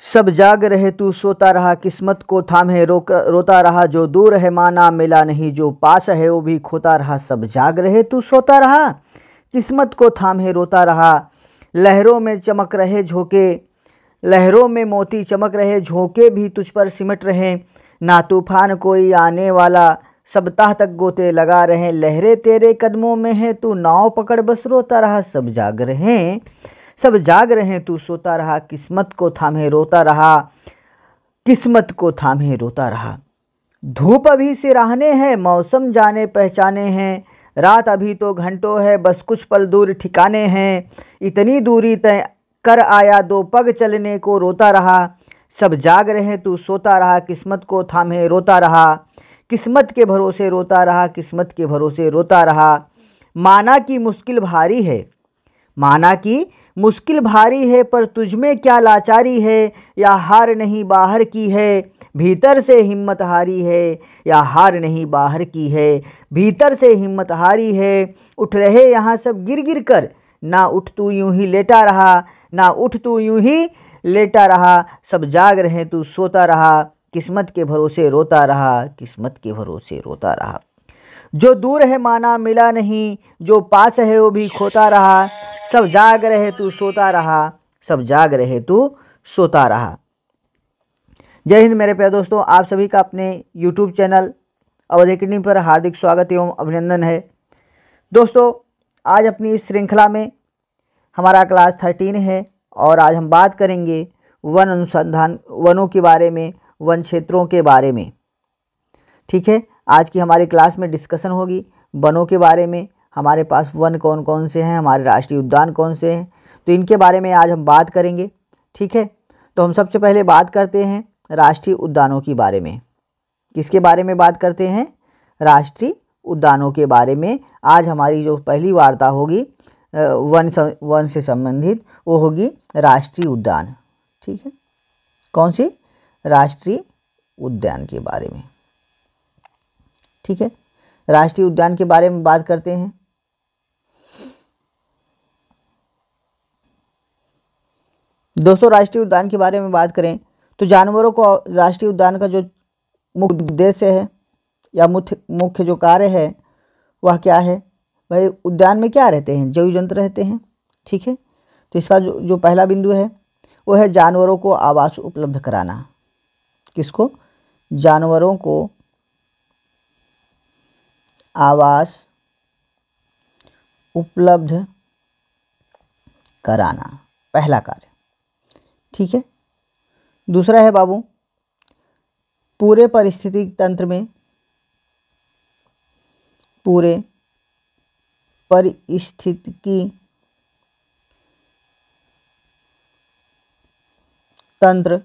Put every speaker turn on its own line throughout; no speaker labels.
सब जाग रहे तू सोता रहा, किस्मत को थामे रोता रहा। जो दूर है माना मिला नहीं, जो पास है वो भी खोता रहा। सब जाग रहे तू सोता रहा, किस्मत को थामे रोता रहा। लहरों में चमक रहे झोंके, लहरों में मोती चमक रहे, झोंके भी तुझ पर सिमट रहे। ना तूफान कोई आने वाला, सब तह तक गोते लगा रहे। लहरें तेरे कदमों में है, तू नाव पकड़ बस रोता रहा। सब जाग रहे, सब जाग रहे तू सोता रहा, किस्मत को थामे रोता रहा, किस्मत को थामे रोता रहा। धूप अभी सिराहने हैं, मौसम जाने पहचाने हैं। रात अभी तो घंटों है, बस कुछ पल दूर ठिकाने हैं। इतनी दूरी तय कर आया, दो पग चलने को रोता रहा। सब जाग रहे तू सोता रहा, किस्मत को थामे रोता रहा। किस्मत के भरोसे रोता रहा, किस्मत के भरोसे रोता रहा। माना कि मुश्किल भारी है, माना कि मुश्किल भारी है, पर तुझमें क्या लाचारी है। या हार नहीं बाहर की है, भीतर से हिम्मत हारी है। या हार नहीं बाहर की है, भीतर से हिम्मत हारी है। उठ रहे यहाँ सब गिर गिर कर, ना उठ तू यूं ही लेटा रहा, ना उठ तू यूं ही लेटा रहा। सब जाग रहे तू सोता रहा, किस्मत के भरोसे रोता रहा, किस्मत के भरोसे रोता रहा। जो दूर है माना मिला नहीं, जो पास है वो भी खोता रहा। सब जाग रहे तू सोता रहा, सब जाग रहे तू सोता रहा। जय हिंद मेरे प्यारे दोस्तों, आप सभी का अपने YouTube चैनल अवध अकेडमी पर हार्दिक स्वागत एवं अभिनंदन है। दोस्तों, आज अपनी इस श्रृंखला में हमारा क्लास 13 है और आज हम बात करेंगे वन अनुसंधान, वनों के बारे में, वन क्षेत्रों के बारे में। ठीक है, आज की हमारी क्लास में डिस्कशन होगी वनों के बारे में। हमारे पास वन कौन कौन से हैं, हमारे राष्ट्रीय उद्यान कौन से हैं, तो इनके बारे में आज हम बात करेंगे। ठीक है, तो हम सबसे पहले बात करते हैं राष्ट्रीय उद्यानों के बारे में। किसके बारे में बात करते हैं? राष्ट्रीय उद्यानों के बारे में। आज हमारी जो पहली वार्ता होगी वन से संबंधित, वो होगी राष्ट्रीय उद्यान। ठीक है, कौन सी? राष्ट्रीय उद्यान के बारे में। ठीक है, राष्ट्रीय उद्यान के बारे में बात करते हैं। दोस्तों, राष्ट्रीय उद्यान के बारे में बात करें तो जानवरों को राष्ट्रीय उद्यान का जो मुख्य उद्देश्य है या मुख्य जो कार्य है वह क्या है? भाई, उद्यान में क्या रहते हैं? जीव जंतु रहते हैं। ठीक है, तो इसका जो पहला बिंदु है वो है जानवरों को आवास उपलब्ध कराना। किसको? जानवरों को आवास उपलब्ध कराना, पहला कार्य। ठीक है, दूसरा है बाबू, पूरे पारिस्थितिक तंत्र में, पूरे पारिस्थितिकी तंत्र,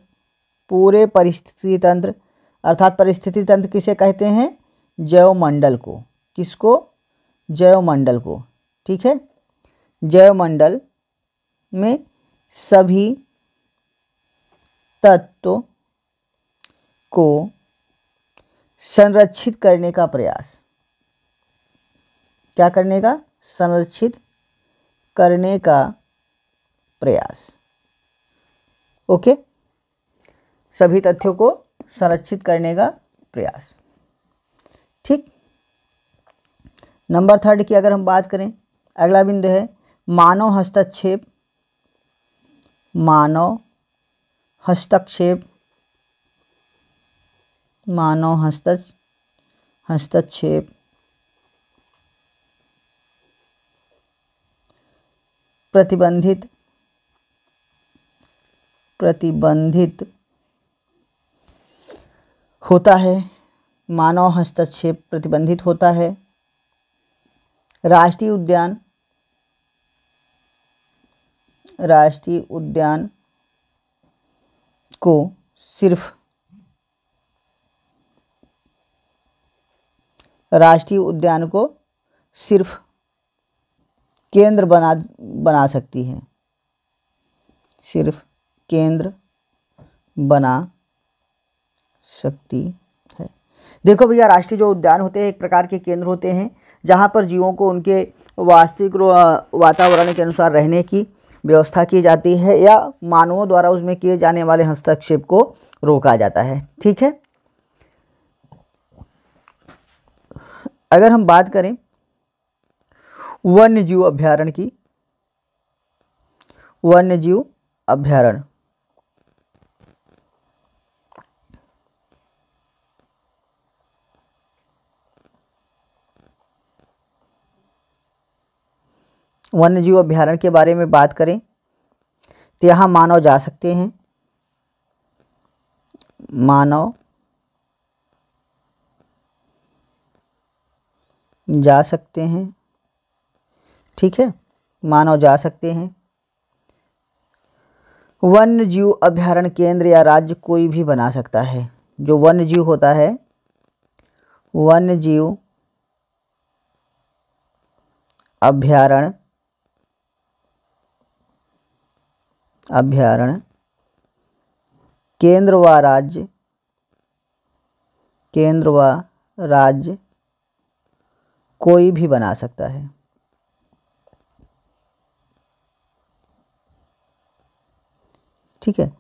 पूरे परिस्थिति तंत्र अर्थात परिस्थिति तंत्र किसे कहते हैं? जैव मंडल को। किसको? जैव मंडल को। ठीक है, जैव मंडल में सभी तत्वों को संरक्षित करने का प्रयास। क्या करने का? संरक्षित करने का प्रयास। ओके, सभी तथ्यों को संरक्षित करने का प्रयास। ठीक, नंबर 3 की अगर हम बात करें, अगला बिंदु है मानव हस्तक्षेप। मानव हस्तक्षेप, मानव हस्तक्षेप प्रतिबंधित होता है। मानव हस्तक्षेप प्रतिबंधित होता है। राष्ट्रीय उद्यान को सिर्फ केंद्र बना सकती है, सिर्फ केंद्र बना सकती है। देखो भैया, राष्ट्रीय जो उद्यान होते हैं एक प्रकार के केंद्र होते हैं जहाँ पर जीवों को उनके वास्तविक वातावरण के अनुसार रहने की व्यवस्था की जाती है या मानवों द्वारा उसमें किए जाने वाले हस्तक्षेप को रोका जाता है। ठीक है, अगर हम बात करें वन्य जीव अभयारण्य की, वन्य जीव अभयारण्य वन्य जीव अभयारण्य के बारे में बात करें तो यहाँ मानव जा सकते हैं, मानव जा सकते हैं। ठीक है, मानव जा सकते हैं। वन्य जीव अभयारण्य केंद्र या राज्य कोई भी बना सकता है। जो वन्य जीव होता है, वन्य जीव अभयारण्य केंद्र व राज्य कोई भी बना सकता है। ठीक है,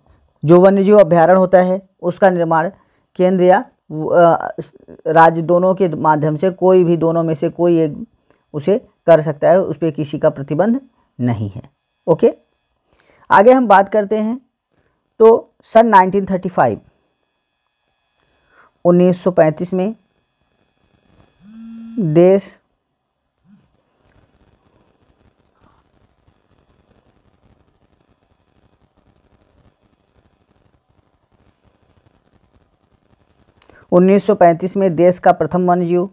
जो वन्यजीव अभयारण्य होता है उसका निर्माण केंद्र या राज्य दोनों के माध्यम से कोई भी, दोनों में से कोई एक उसे कर सकता है, उस पर किसी का प्रतिबंध नहीं है। ओके, आगे हम बात करते हैं तो सन 1935 1935 में देश 1935 में देश का प्रथम वन्यजीव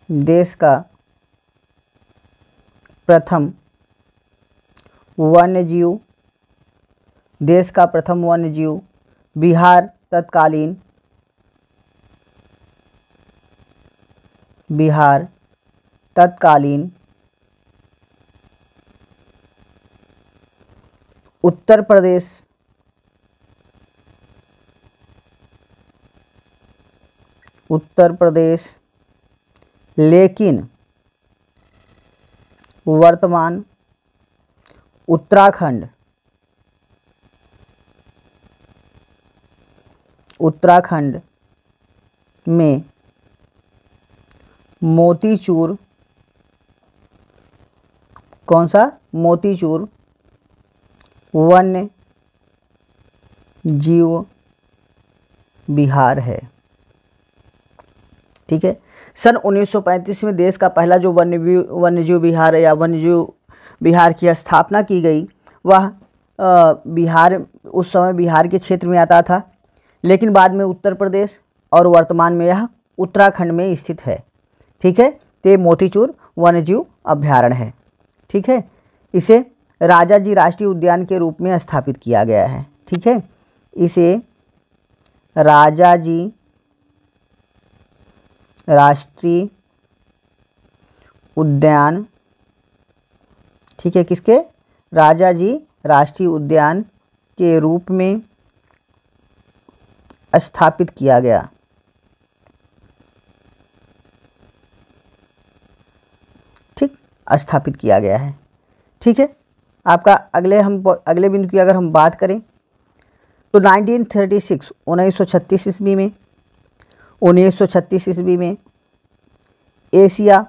देश का प्रथम वन्यजीव बिहार तत्कालीन उत्तर प्रदेश लेकिन वर्तमान उत्तराखंड में मोतीचूर, कौन सा? मोतीचूर वन्य जीव विहार है। ठीक है, सन 1935 में देश का पहला जो वन्यजीव विहार या वन्यजीव विहार की स्थापना की गई, वह बिहार, उस समय बिहार के क्षेत्र में आता था, लेकिन बाद में उत्तर प्रदेश और वर्तमान में यह उत्तराखंड में स्थित है। ठीक है, तो ये मोतीचूर वन्यजीव अभयारण्य है। ठीक है, इसे राजाजी राष्ट्रीय उद्यान के रूप में स्थापित किया गया है। ठीक है, इसे राजाजी राष्ट्रीय उद्यान, ठीक है, किसके? राजाजी राष्ट्रीय उद्यान के रूप में स्थापित किया गया। ठीक, स्थापित किया गया है। ठीक है, आपका अगले बिंदु की अगर हम बात करें तो 1936 1936 ईस्वी में एशिया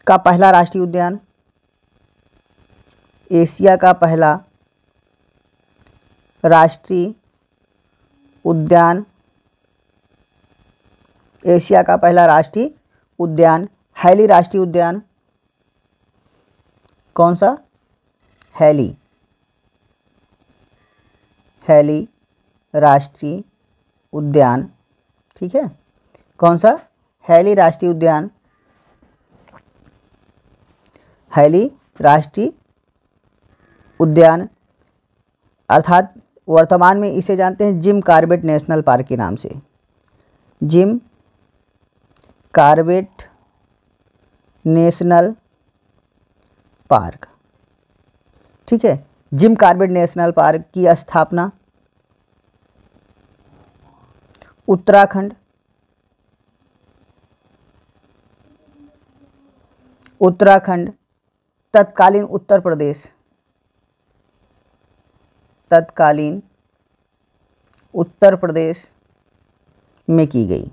का पहला राष्ट्रीय उद्यान, एशिया का पहला राष्ट्रीय उद्यान हैली राष्ट्रीय उद्यान, कौन सा? हैली राष्ट्रीय उद्यान। ठीक है, कौन सा? हैली राष्ट्रीय उद्यान, हैली राष्ट्रीय उद्यान, अर्थात वर्तमान में इसे जानते हैं जिम कॉर्बेट नेशनल पार्क के नाम से। Jim Corbett national park. ठीक है, जिम कॉर्बेट नेशनल पार्क की स्थापना उत्तराखंड उत्तराखंड, तत्कालीन उत्तर प्रदेश, तत्कालीन उत्तर प्रदेश में की गई।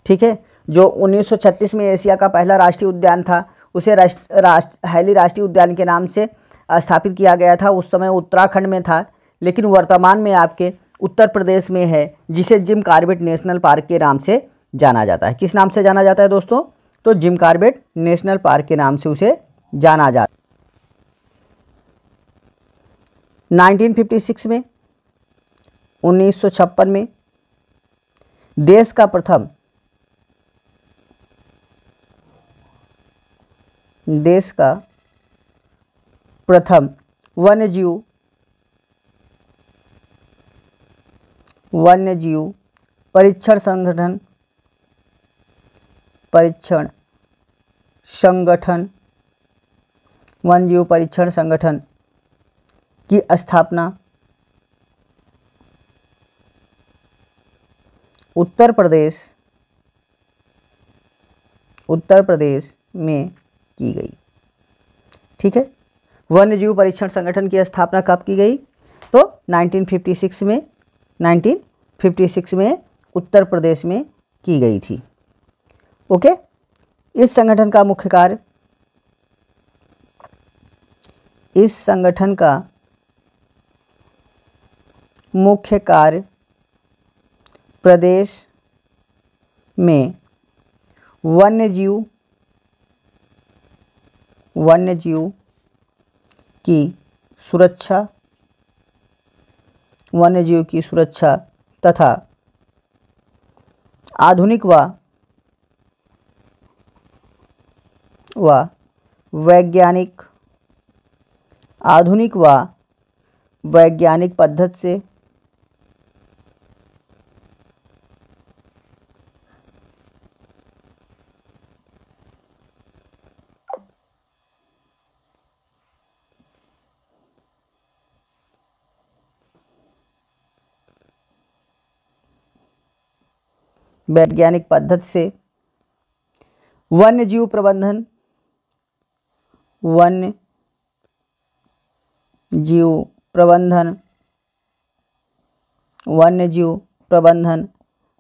ठीक है। जो 1936 में एशिया का पहला राष्ट्रीय उद्यान था उसे हैली राष्ट्रीय उद्यान के नाम से स्थापित किया गया था। उस समय उत्तराखंड में था, लेकिन वर्तमान में आपके उत्तर प्रदेश में है, जिसे जिम कॉर्बेट नेशनल पार्क के नाम से जाना जाता है। किस नाम से जाना जाता है दोस्तों? तो जिम कॉर्बेट नेशनल पार्क के नाम से उसे जाना जाता है। 1956 में, 1956 में देश का प्रथम वन्यजीव परीक्षण संगठन वन्यजीव परीक्षण संगठन की स्थापना उत्तर प्रदेश में की गई। ठीक है। वन्यजीव परीक्षण संगठन की स्थापना कब की गई? तो 1956 में उत्तर प्रदेश में की गई थी। ओके। इस संगठन का मुख्य कार्य प्रदेश में वन्यजीव की सुरक्षा तथा आधुनिक व वैज्ञानिक पद्धति से वन्यजीव प्रबंधन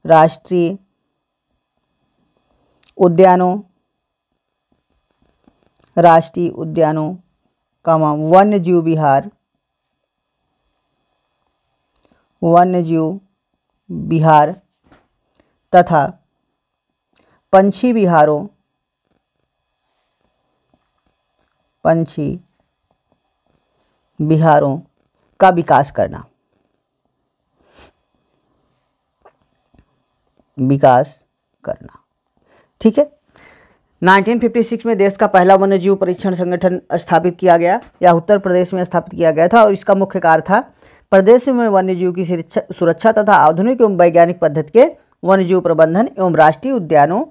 राष्ट्रीय उद्यानों वन्यजीव विहार तथा पंछी विहारों का विकास करना। ठीक है। 1956 में देश का पहला वन्यजीव परीक्षण संगठन स्थापित किया गया, या उत्तर प्रदेश में स्थापित किया गया था, और इसका मुख्य कार्य था प्रदेश में वन्यजीव की सुरक्षा तथा आधुनिक एवं वैज्ञानिक पद्धति के वन्यजीव प्रबंधन एवं राष्ट्रीय उद्यानों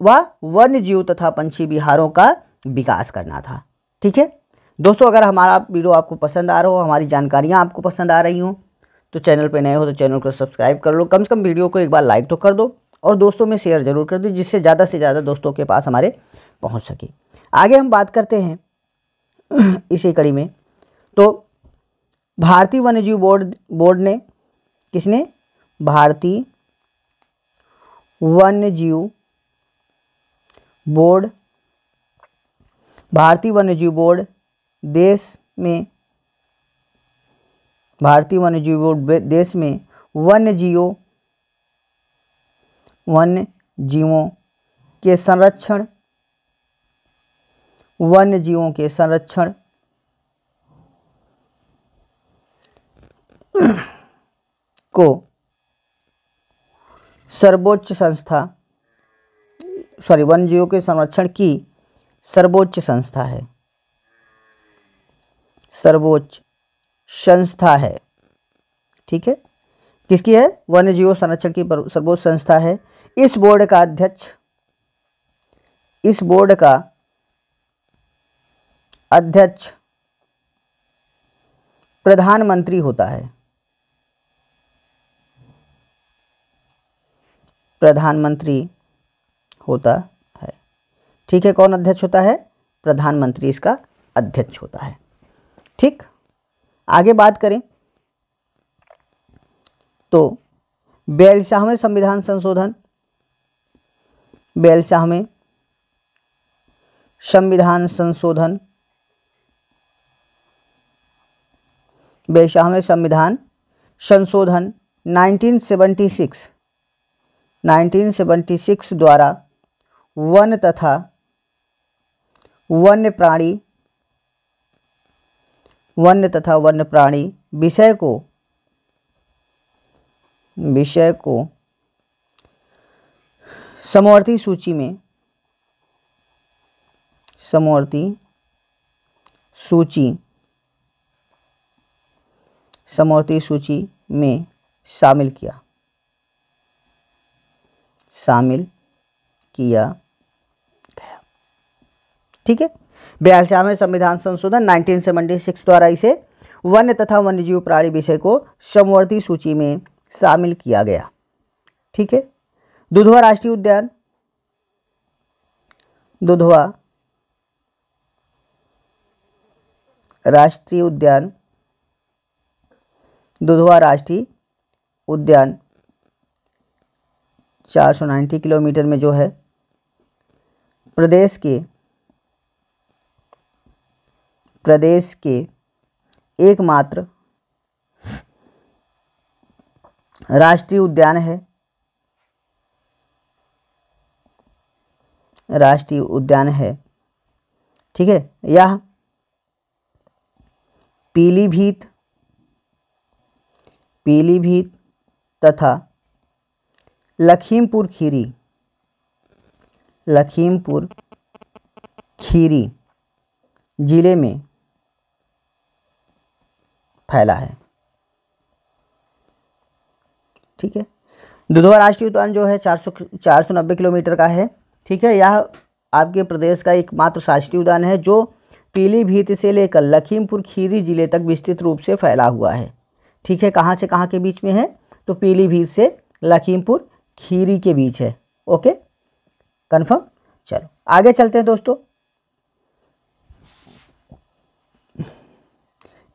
व वन्यजीव तथा पंछी विहारों का विकास करना था। ठीक है दोस्तों, अगर हमारा वीडियो आपको पसंद आ रहा हो, हमारी जानकारियाँ आपको पसंद आ रही हों, तो चैनल पे नए हो तो चैनल को सब्सक्राइब कर लो। कम से कम वीडियो को एक बार लाइक तो कर दो, और दोस्तों में शेयर जरूर कर दो, जिससे ज़्यादा से ज़्यादा दोस्तों के पास हमारे पहुंच सके। आगे हम बात करते हैं इसी कड़ी में। तो भारतीय वन्यजीव बोर्ड ने, किसने? भारतीय वन्यजीव बोर्ड देश में वन्यजीवों के संरक्षण को वन्यजीवों के संरक्षण की सर्वोच्च संस्था है। ठीक है। किसकी है? वन्यजीव संरक्षण की सर्वोच्च संस्था है। इस बोर्ड का अध्यक्ष प्रधानमंत्री होता है। प्रधानमंत्री होता है। ठीक है, कौन अध्यक्ष होता है? प्रधानमंत्री इसका अध्यक्ष होता है। ठीक, आगे बात करें तो 42वें संविधान संशोधन, 42वें संविधान संशोधन, 42वें संविधान संशोधन 1976 द्वारा वन तथा वन्य प्राणी विषय को समवर्ती सूची में शामिल किया गया। ठीक है, 42वें संविधान संशोधन 1976 द्वारा इसे वन्य तथा वन्यजीव प्राणी विषय को समवर्ती सूची में शामिल किया गया। ठीक है, दुधवा राष्ट्रीय उद्यान, दुधवा राष्ट्रीय उद्यान 490 किलोमीटर में जो है प्रदेश के एकमात्र राष्ट्रीय उद्यान है। ठीक है, यह पीलीभीत तथा लखीमपुर खीरी जिले में फैला है। ठीक है, दुधवा राष्ट्रीय उद्यान जो है 490 किलोमीटर का है। ठीक है, यह आपके प्रदेश का एकमात्र राष्ट्रीय उद्यान है जो पीलीभीत से लेकर लखीमपुर खीरी जिले तक विस्तृत रूप से फैला हुआ है। ठीक है, कहाँ से कहाँ के बीच में है? तो पीलीभीत से लखीमपुर खीरी के बीच है। Okay, confirm. चलो आगे चलते हैं दोस्तों।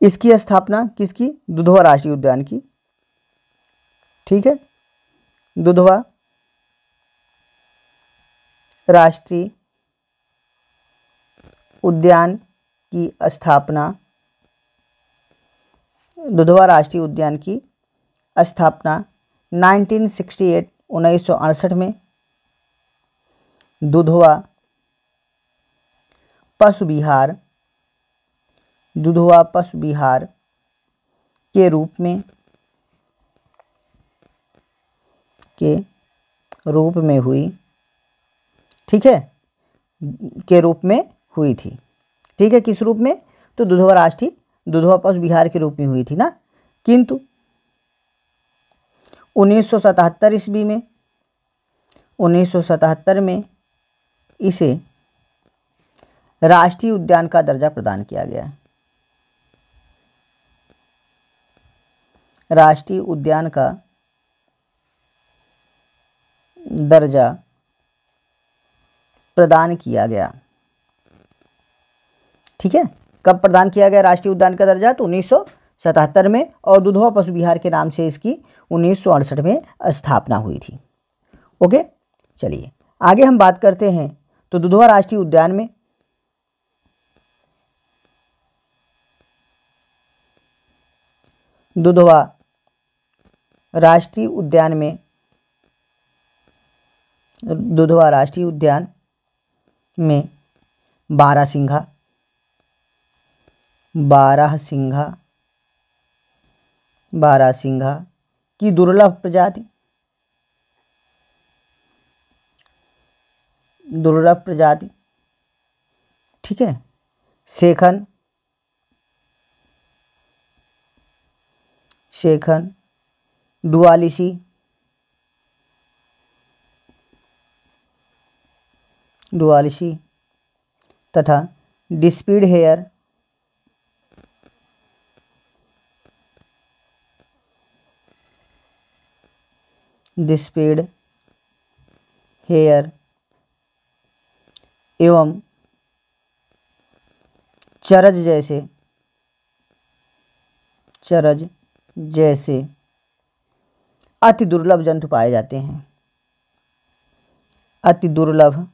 इसकी स्थापना किसकी? दुधवा राष्ट्रीय उद्यान की। ठीक है, दुधवा राष्ट्रीय उद्यान की स्थापना 1968 में दुधवा पशु विहार के रूप में हुई। ठीक है, के रूप में हुई थी। ठीक है, किस रूप में? तो दुधवा पशु विहार के रूप में हुई थी ना। किंतु 1977 ईस्वी में 1977 में इसे राष्ट्रीय उद्यान का दर्जा प्रदान किया गया। राष्ट्रीय उद्यान का दर्जा प्रदान किया गया। ठीक है, कब प्रदान किया गया राष्ट्रीय उद्यान का दर्जा? तो 1977 में, और दुधवा पशु विहार के नाम से इसकी 1968 में स्थापना हुई थी। ओके, चलिए आगे हम बात करते हैं। तो दुधवा राष्ट्रीय उद्यान में दुधवा राष्ट्रीय उद्यान में बारहसिंघा की दुर्लभ प्रजाति, ठीक है, शेखन, डुआलिसी तथा डिस्पीड हेयर एवं चरज जैसे अति दुर्लभ जंतु पाए जाते हैं। अति दुर्लभ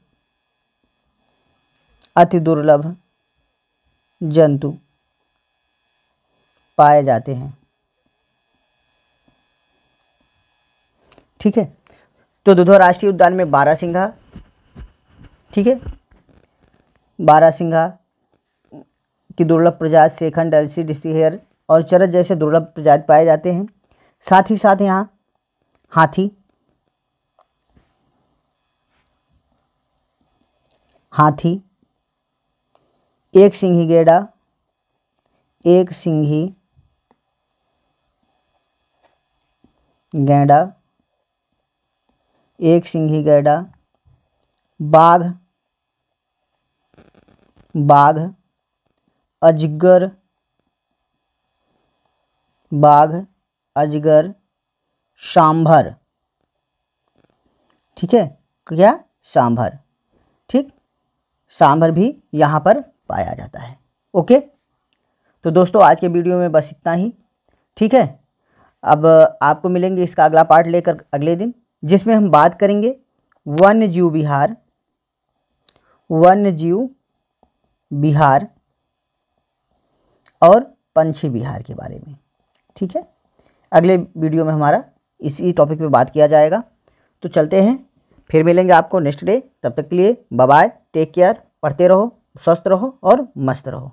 जंतु पाए जाते हैं। ठीक है, तो दुधवा राष्ट्रीय उद्यान में बारहसिंघा, ठीक है, बारहसिंघा की दुर्लभ प्रजाति शेखन, डलसी, डिस्पीहेयर और चरज जैसे दुर्लभ प्रजाति पाए जाते हैं। साथ ही साथ यहाँ हाथी, एक सिंही गैंडा, एक सिंही गैंडा, बाघ, अजगर, सांभर, ठीक है, क्या सांभर, ठीक, सांभर भी यहाँ पर पाया जाता है। ओके, तो दोस्तों आज के वीडियो में बस इतना ही। ठीक है, अब आपको मिलेंगे इसका अगला पार्ट लेकर अगले दिन, जिसमें हम बात करेंगे वन्यजीव विहार और पंछी विहार के बारे में। ठीक है, अगले वीडियो में हमारा इसी टॉपिक पे बात किया जाएगा। तो चलते हैं, फिर मिलेंगे आपको नेक्स्ट डे। तब तक के लिए बाय बाय, टेक केयर, पढ़ते रहो, स्वस्थ रहो और मस्त रहो।